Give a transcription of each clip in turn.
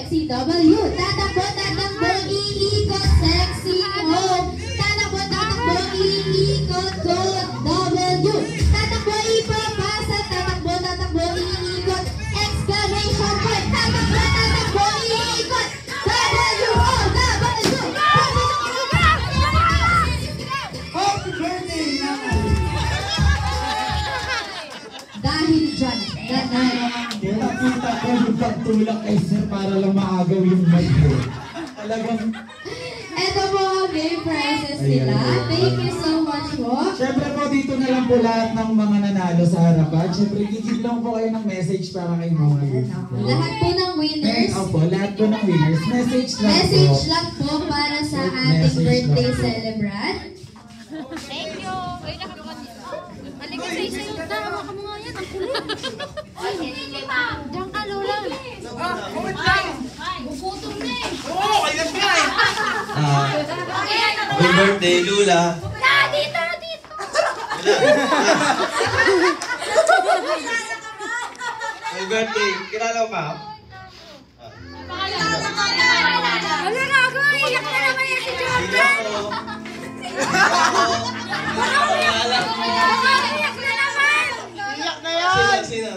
sexy W. Tatakbo, tatakbo, iikot, sexy home. Tatakbo, tatakbo, iikot, code W. Tatakbo, ipapasa, tatakbo, tatakbo, iikot, exclamation point. Tatakbo, tatakbo, iikot, W, O, W. Happy birthday, nanay! Dahil dyan, nanay. Kita ko yung pagtulak kay sir para lang maagaw yung mic ko. Talagang... Ito po ang game prizes nila. Thank you so much po. Siyempre po, dito na lang po lahat ng mga nanalo sa harapan. Siyempre, gigib lang po kayo ng message para kay mga Lahat po ng winners. Opo, lahat po ng winners. Message lang po. Message lang po para sa ating birthday celebrant. Thank you. Ay, halika sa isayo na. Maka mo nga yan. Ang kulit. Ay, diyan ka, Lola. Kumit lang! Bukutong na eh. Oo, kailan ka eh! Happy birthday, Lula! Dito! Happy birthday! Kilala mo ba? Wala nga ako. Iyak na naman yan si Jordan. Sino ako? Iyak na naman. Iyak na yan! Sino?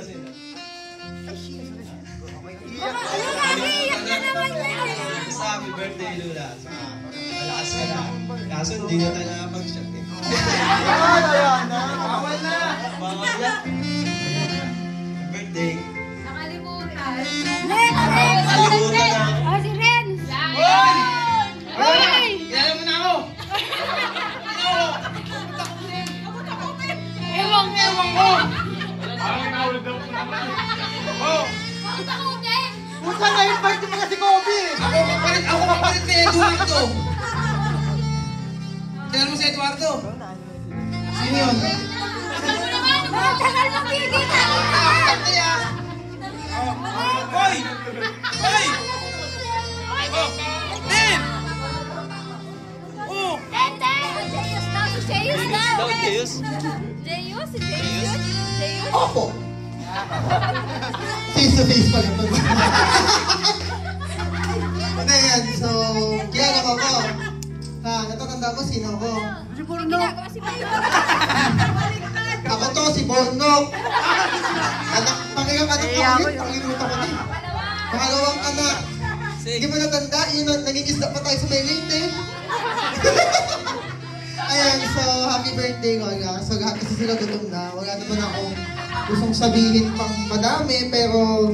Iyak na naman yan. Sa happy birthday, Lula. Malakas ka na. Kaso hindi na tayo nakapag-shot eh. Ayan na! Bawal na! Bawal na. Happy birthday. Nakalimutan. Nakalimutan na. Oh, si Ren. Hoy! Hoy! Kilala mo na ako! Ewan ko! Parang nahulog daw po naman. Oh! Kita ko, Ben. Puta na yung party mo kasi Kobe! Ako kapalit kay Eduardo! Kilala mo si Eduardo? Sino yun? Tagal mo pigil ka. Hoy! Hoy! Oh! Ben! Oh! Jeyus daw, si Jeyus daw. Jeyus? Jeyus, si Jeyus. Jeyus. Opo! Face to face pala ito. Ano yan? So, kilala ko ko. Natatanda ko sino ko. Ginagawa si Mayo. Ako to, si Bornok. Anak, pangilang anak ako yun. Pangiluto ko din. Pangalawang anak. Hindi mo natanda, yun, nangingisda pa tayo sa may late eh. Ayan, so happy birthday ko. So kasi sila gutom na. Wala naman akong gustong sabihin pang madami, pero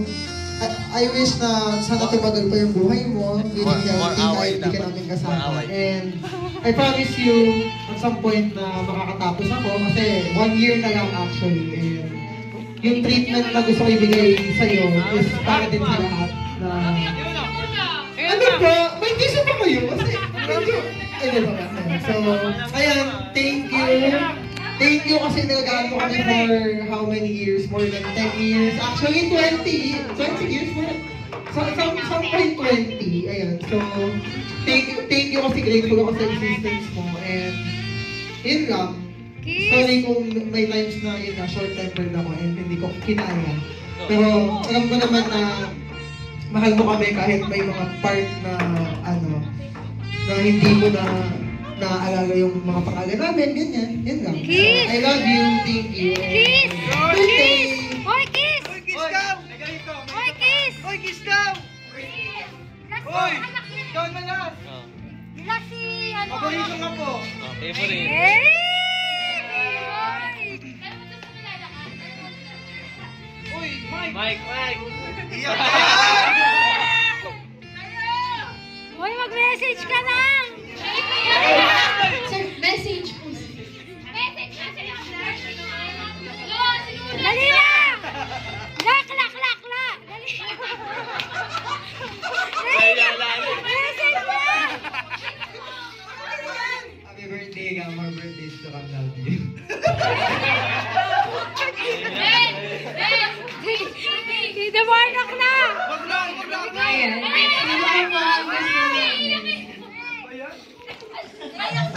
I wish na sana tumagal pa yung buhay mo. Hindi ka namin kasama. And I promise you, at some point na makakatapos ako, kasi 1 year na lang actually. And yung treatment na gusto ko ibigay sa'yo is para din sa lahat na... Ano ba? May piso pa kayo? Kasi medyo... So, ayan, thank you. Thank you kasi nagagaan mo kami for how many years? More than 10 years. Actually, 20 years. Some point 20. Ayan, so, thank you kasi grateful ako sa existence mo. And, yun lang. Sorry kung may times na yun na short-tempered ako and hindi ko kinaya. Pero, alam ko naman na mahal mo kami kahit may mga part na ano, na hindi mo na naaalala yung mga pangalan namin, ganyan. Yun lang. Kiss! I love you, thank you. Kiss! Birthday! Hoy, kiss! Hoy, kiss daw! Hoy, kiss! Hoy, kiss daw! Hoy! Ikaw na lang! Last si ano? Paborito nga po! Favorite. Hey! Uy, Mike! Mike! Iyak na yan! Hoy, mag-message ka lang! Sir, message po. Dali lang! Lak! Dali! Message lang! Happy birthday ka, more birthdays to come, love you. Demarnak na! Wag lang! Ayan. Sino po ang gusto niyo?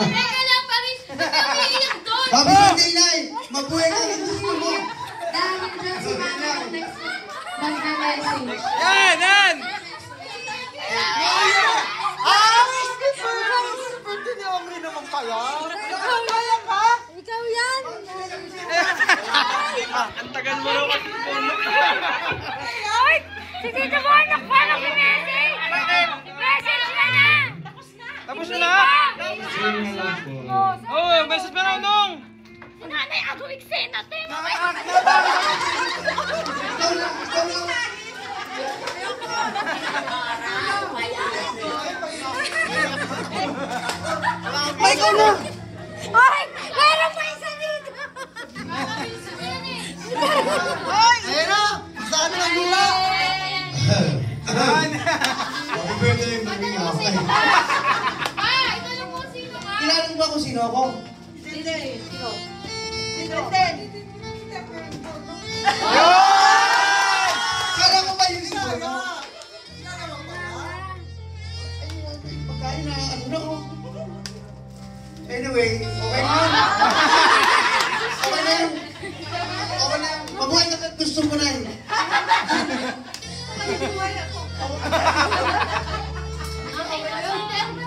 Teka lang, Paris! Nag-iiyak doon! Happy birthday, Nay! Mabuhay ka ng gusto mo! Dahil dyan si Mama ang next mag-message. Yan! Paano message? Message ka na! Tapos na lahat. Oh, message pa na nung. Nanay, ako eksena, tenga. May ka na! Ay! Meron pa isa dito! Ayun na! Saan na ang lula? Happy birthday, Maring Akay. Kilala mo ba kung sino ako? Kala ko ba yung sino? Pagkain na, ano na ko? Anyway, okay na. Okay na. Okay na. Mabuhay na gusto mo na yun.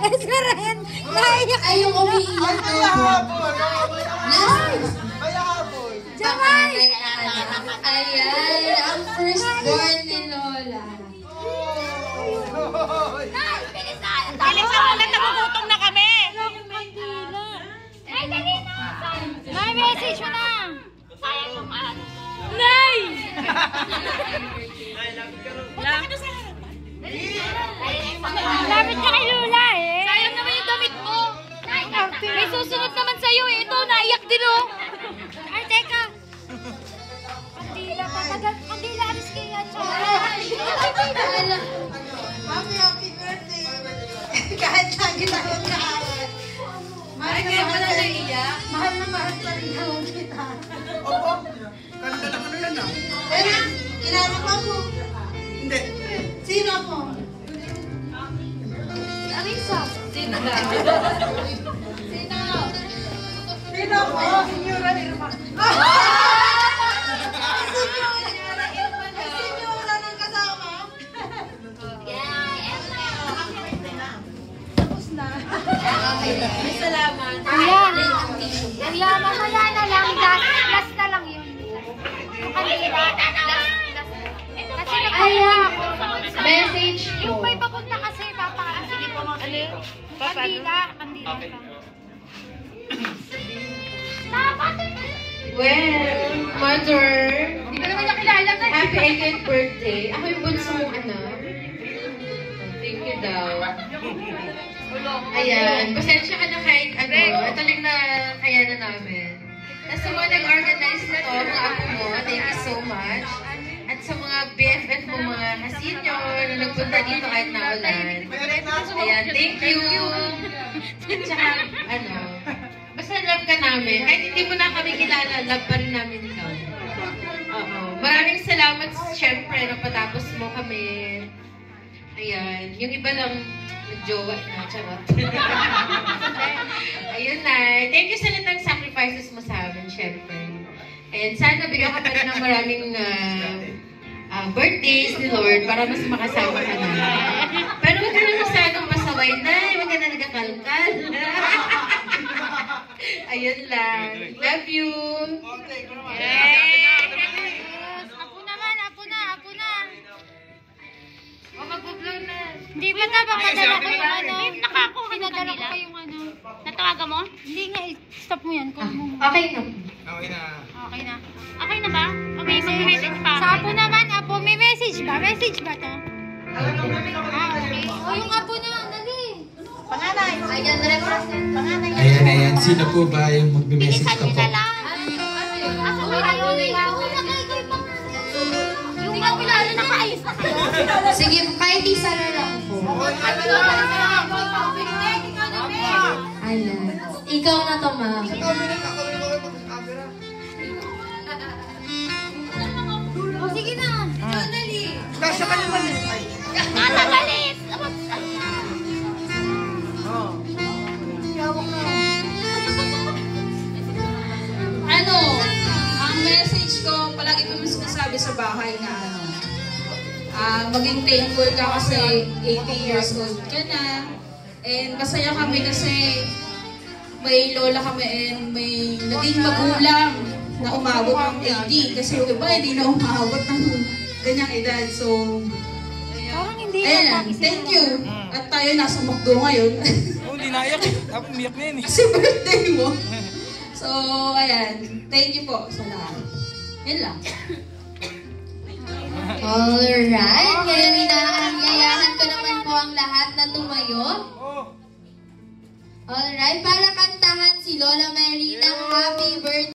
Esa rin! Naiyak! Ay, yung umiiyak Ay, na. habol! Last. Ay, habol! Jamay! Ayan, ang firstborn ni Lola. Nay, bilisan! Bilisan ulit! Nagugutom na kami! Nay, dali na! Nay, message mo na! Sayang yung ano. Nay! Lapit ka kay Lula eh! Sayang naman yung damit mo! May susunod naman sa'yo eh! Ito, naiyak din oh! Ay, teka! Kandila, kandila, aris kaya Happy birthday! Kahit lagi tayo naawan. Mahal na mahal pa rin iyak. Mahal na mahal pa rin naman kita. Opo. Ganda ng ano yan ah. Pero, kilala ko ako. Hindi. Sino ako? Arisa! Sino na? Sino? Sino ako? Sinyora Irma. Sinyora ng kasama. Tapos na. May salamat. Kuya! Kuya, mamaya na lang. Last na lang yun. Kanina. Kasi nagpapaya ako. Message Yung ko. may papunta kasi, papakaan. Sige po. Ano yun? Kandila. Kandila ka. Well, Mother, Hindi ko naman nakilala ka. happy 18th birthday. Ako yung bunso mong anak. Thank you daw. Ayan, pasensya ka na kahit ano. Ito lang na kaya na namin. Tapos sa mga nag-organize na to, mga apo mo, thank you so much. At sa mga BFF mo, mga kasinyo, na nagpunta dito kahit naulan. Ayan, thank you. At saka, ano, basta love ka namin. Kahit hindi mo na kami kilala, love pa rin namin ikaw. Oo. Maraming salamat, syempre, napatapos mo kami. Ayan, yung iba lang, nag-jowa na, charot. Ayun na. Thank you sa lahat ng sacrifices mo sa amin, syempre. And sana bigyan ka pa rin ng maraming birthdays ni Lord para mas makasama ka na. Pero huwag ka na masyadong pasaway na. Huwag ka na nagakalkal. Ayun lang. Love you. Yes! Apo naman, apo na, apo na. O, mag-vlog na. Hindi ba na, baka madala ko yung ano. Pinadala ko pa yung ano. Natawagan mo? Hindi nga, stop mo yan. Call mo. Okay na. Okay na. Okay na. Okay na ba? O, may message pa. Sa apo naman, apo, may message ba? Message ba to? Okay. O, yung apo na, dali. Panganay. Ayan, represent. Panganay. Ayan. Sino po ba yung magme-message Bilisan ka nyo po? na lang. Asa mo kayo? Yung mga kilala na kaayos na kayo. Sige, kahit isa na lang po. Ayan. Ikaw na to, ma'am. O, sige na. Dali. Nasa ka naman eh. Ay. Natagalis. Ano, ang message ko, palagi ko sinasabi sa bahay na ano, maging thankful ka kasi 80 years old ka na. And masaya kami kasi may lola kami and may naging magulang na umabot ng 80. Kasi yung iba hindi na umabot ng ganyang edad. So, Parang Ayan lang, thank you. At tayo nasa McDo ngayon. Oh, hindi naiyak eh. Dapat umiyak na yun eh. Kasi birthday mo. So, ayan. Thank you po sa lahat. Yan lang. Alright, ngayon inaanyayahan ko naman po ang lahat na tumayo. Alright, para kantahan si Lola Mary ng Happy Birthday.